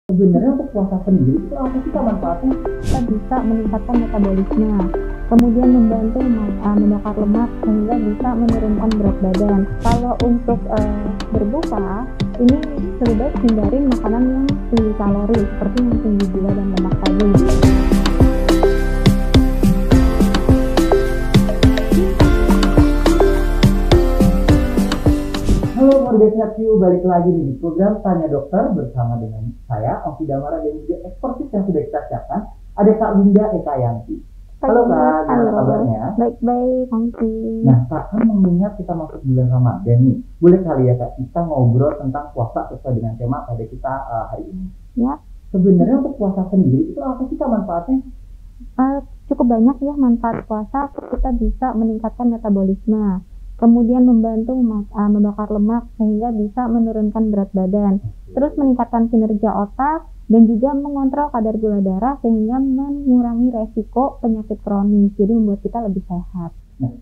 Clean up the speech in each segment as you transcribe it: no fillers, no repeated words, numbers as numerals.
Sebenarnya untuk puasa sendiri itu apa sih Kak manfaatnya? Kita bisa meningkatkan metabolisme, kemudian membantu membakar lemak sehingga bisa menurunkan berat badan. Kalau untuk berbuka, ini lebih baik hindarin makanan yang tinggi kalori seperti yang tinggi gula dan lemak tadi. Halo keluarga Sehat View, balik lagi nih di program Tanya Dokter bersama dengan saya, Oki Damara, dan juga ekspertis yang sudah kita siapkan. Ada Kak Linda Eka Yanti. Halo Kak, gimana kabarnya? Baik-baik, Oki. Nah Kak, kan mengingat kita masuk bulan Ramadan nih, boleh kali ya Kak kita ngobrol tentang puasa sesuai dengan tema pada kita hari ini. Ya, Sebenarnya untuk puasa sendiri itu apa sih Kak manfaatnya? cukup banyak ya manfaat puasa. Kita bisa meningkatkan metabolisme, kemudian membantu membakar lemak sehingga bisa menurunkan berat badan, terus meningkatkan kinerja otak dan juga mengontrol kadar gula darah sehingga mengurangi resiko penyakit kronis, jadi membuat kita lebih sehat. Nah,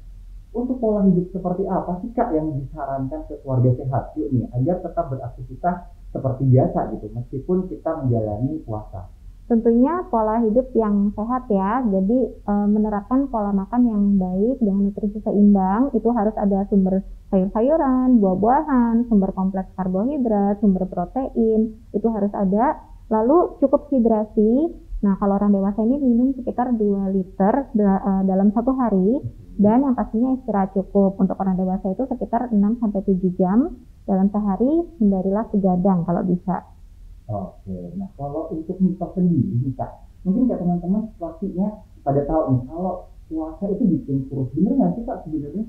untuk pola hidup seperti apa sih Kak yang disarankan ke keluarga Sehat View nih agar tetap beraktivitas seperti biasa gitu meskipun kita menjalani puasa? Tentunya pola hidup yang sehat ya, jadi menerapkan pola makan yang baik dengan nutrisi seimbang. Itu harus ada sumber sayur-sayuran, buah-buahan, sumber kompleks karbohidrat, sumber protein, itu harus ada. Lalu cukup hidrasi. Nah, kalau orang dewasa ini minum sekitar 2 liter dalam satu hari, dan yang pastinya istirahat cukup. Untuk orang dewasa itu sekitar 6-7 jam dalam sehari, hindarilah begadang kalau bisa. Oke, nah kalau untuk mitos sendiri nih Kak, mungkin Kak teman-teman pastinya pada tahu nih kalau puasa itu bikin kurus, bener nggak sih Kak sebenarnya?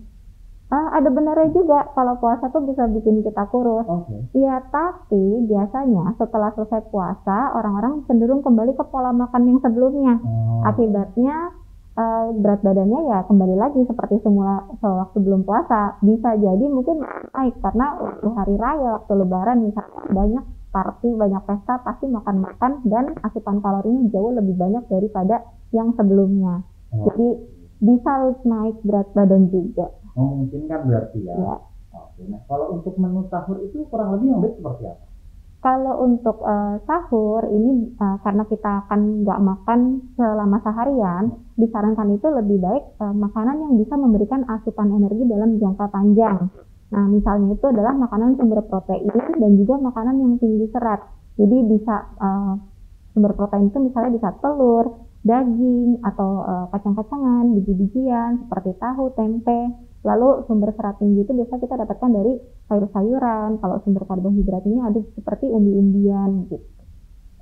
Ada benarnya juga kalau puasa tuh bisa bikin kita kurus. Oke. Iya, tapi biasanya setelah selesai puasa, orang-orang cenderung kembali ke pola makan yang sebelumnya. Akibatnya berat badannya ya kembali lagi seperti semula sewaktu belum puasa. Bisa jadi mungkin naik karena waktu hari raya, waktu lebaran misalnya banyak party, banyak pesta, pasti makan-makan dan asupan kalorinya jauh lebih banyak daripada yang sebelumnya. Jadi bisa naik berat badan juga. Mungkin kan berarti ya. Ya. Oke, nah kalau untuk menu sahur itu kurang lebih yang baik seperti apa? Kalau untuk sahur ini karena kita akan nggak makan selama seharian, disarankan itu lebih baik makanan yang bisa memberikan asupan energi dalam jangka panjang. Nah, misalnya itu adalah makanan sumber protein dan juga makanan yang tinggi serat. Jadi bisa sumber protein itu misalnya bisa telur, daging, atau kacang-kacangan, biji-bijian seperti tahu, tempe. Lalu sumber serat tinggi itu biasa kita dapatkan dari sayur-sayuran. Kalau sumber karbohidratnya ada seperti umbi-umbian gitu.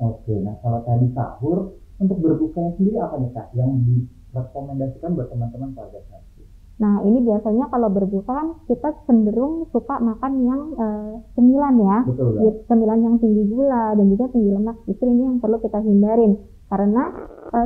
Oke, nah kalau tadi sahur, untuk berbukanya sendiri apa nih Kak yang direkomendasikan buat teman-teman pada saat itu? Nah, ini biasanya kalau berbuka kan kita cenderung suka makan yang cemilan ya. Betul kan? Cemilan yang tinggi gula dan juga tinggi lemak. Justru ini yang perlu kita hindarin. Karena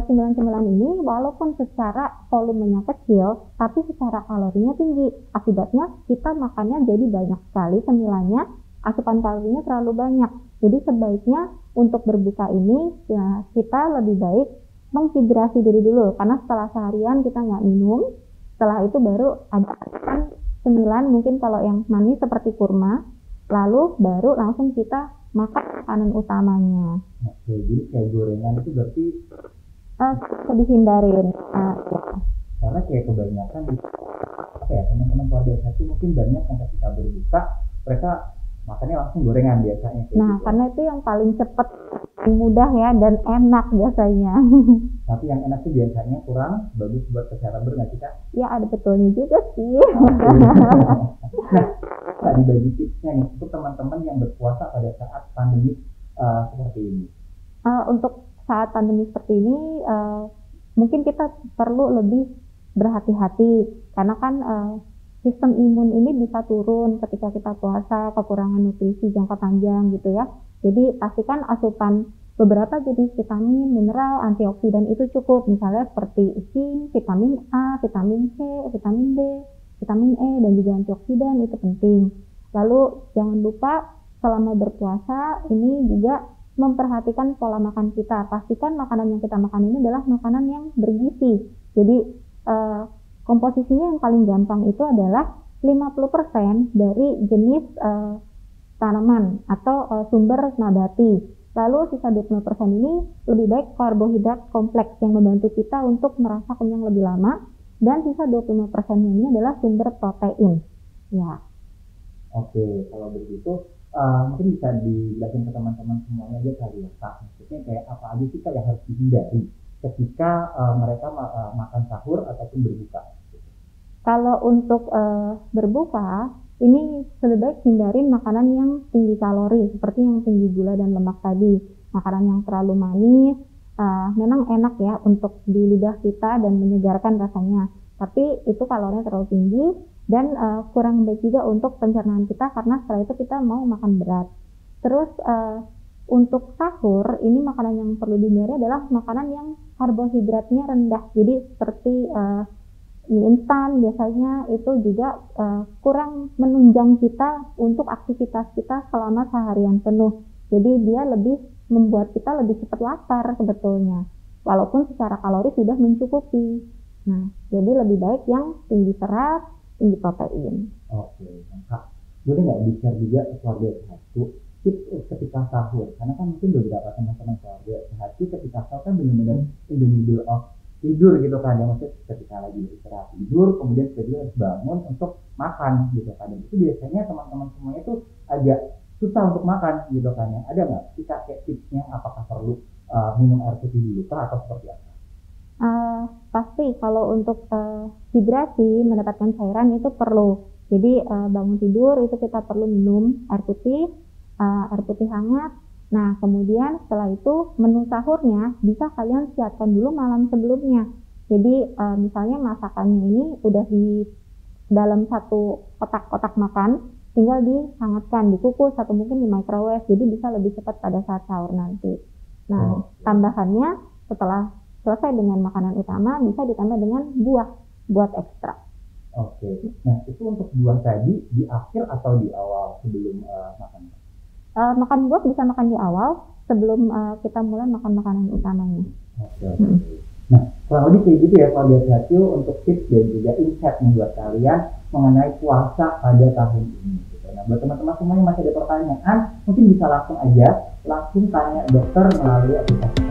cemilan-cemilan ini walaupun secara volumenya kecil, tapi secara kalorinya tinggi. Akibatnya kita makannya jadi banyak sekali cemilannya, asupan kalorinya terlalu banyak. Jadi sebaiknya untuk berbuka ini ya kita lebih baik menghidrasi diri dulu. Karena setelah seharian kita nggak minum, setelah itu baru ada cemilan, mungkin kalau yang manis seperti kurma, lalu baru langsung kita makan makanan utamanya. Oke, jadi kayak gorengan itu berarti dihindarin. Ya. Karena kayak kebanyakan apa ya, teman-teman keluarga saya itu mungkin banyak yang ketika berbuka mereka makannya langsung gorengan biasanya. Nah, gitu. Karena itu yang paling cepat, mudah ya, dan enak biasanya. Tapi yang enak tuh biasanya kurang bagus buat kesehatan, benar nggak sih Kak? Ya, ada betulnya juga sih. Nah, Kak, dibagi tipsnya nih untuk teman-teman yang berpuasa pada saat pandemi seperti ini. Untuk saat pandemi seperti ini, mungkin kita perlu lebih berhati-hati karena kan sistem imun ini bisa turun ketika kita puasa, kekurangan nutrisi jangka panjang gitu ya. Jadi pastikan asupan beberapa jenis vitamin, mineral, antioksidan itu cukup. Misalnya seperti zinc, vitamin A, vitamin C, vitamin D, vitamin E, dan juga antioksidan itu penting. Lalu jangan lupa selama berpuasa ini juga memperhatikan pola makan kita. Pastikan makanan yang kita makan ini adalah makanan yang bergizi. Jadi komposisinya yang paling gampang itu adalah 50% dari jenis tanaman atau sumber nabati. Lalu sisa 20% ini lebih baik karbohidrat kompleks yang membantu kita untuk merasa kenyang lebih lama, dan sisa 25% ini adalah sumber protein. Ya. Oke, kalau begitu mungkin bisa dijelasin ke teman-teman semuanya aja kali ya Kak. Maksudnya kayak apa aja sih Kak yang harus dihindari ketika mereka makan sahur ataupun berbuka? Kalau untuk berbuka, ini lebih baik hindarin makanan yang tinggi kalori, seperti yang tinggi gula dan lemak tadi. Makanan yang terlalu manis, memang enak ya untuk di lidah kita dan menyegarkan rasanya. Tapi itu kalorinya terlalu tinggi dan kurang baik juga untuk pencernaan kita, karena setelah itu kita mau makan berat. Terus untuk sahur, ini makanan yang perlu dihindari adalah makanan yang karbohidratnya rendah. Jadi seperti mie instan biasanya itu juga kurang menunjang kita untuk aktivitas kita selama seharian penuh. Jadi dia lebih membuat kita lebih cepat lapar sebetulnya, walaupun secara kalori sudah mencukupi. Nah, jadi lebih baik yang tinggi serat, tinggi protein. Oke, Kak, boleh nggak di-share juga keluarga satu tips ketika sahur? Karena kan mungkin beberapa teman-teman keluarga satu ketika sahur kan benar-benar in the middle of tidur gitu kan ya, maksudnya ketika lagi istirahat tidur kemudian tiba-tiba harus bangun untuk makan gitu kan. Dan itu biasanya teman-teman semuanya tuh agak susah untuk makan gitu kan ya. Ada nggak kita kayak tipsnya, apakah perlu minum air putih dulu kah atau seperti apa? Pasti kalau untuk hidrasi, mendapatkan cairan itu perlu. Jadi bangun tidur itu kita perlu minum air putih hangat. Nah, kemudian setelah itu menu sahurnya bisa kalian siapkan dulu malam sebelumnya. Jadi misalnya masakannya ini udah di dalam satu kotak-kotak makan, tinggal dihangatkan, dikukus atau mungkin di microwave. Jadi bisa lebih cepat pada saat sahur nanti. Nah, tambahannya setelah selesai dengan makanan utama bisa ditambah dengan buah buat ekstra. Oke. Nah, itu untuk buah tadi di akhir atau di awal sebelum makan? Makan buah bisa makan di awal sebelum kita mulai makan makanan utamanya. Oke. Nah, kurang lebih kayak gitu ya Pak Diatratio untuk tips dan juga insight nih buat kalian mengenai puasa pada tahun ini. Gitu. Nah, buat teman-teman semuanya masih ada pertanyaan, mungkin bisa langsung tanya dokter melalui aplikasi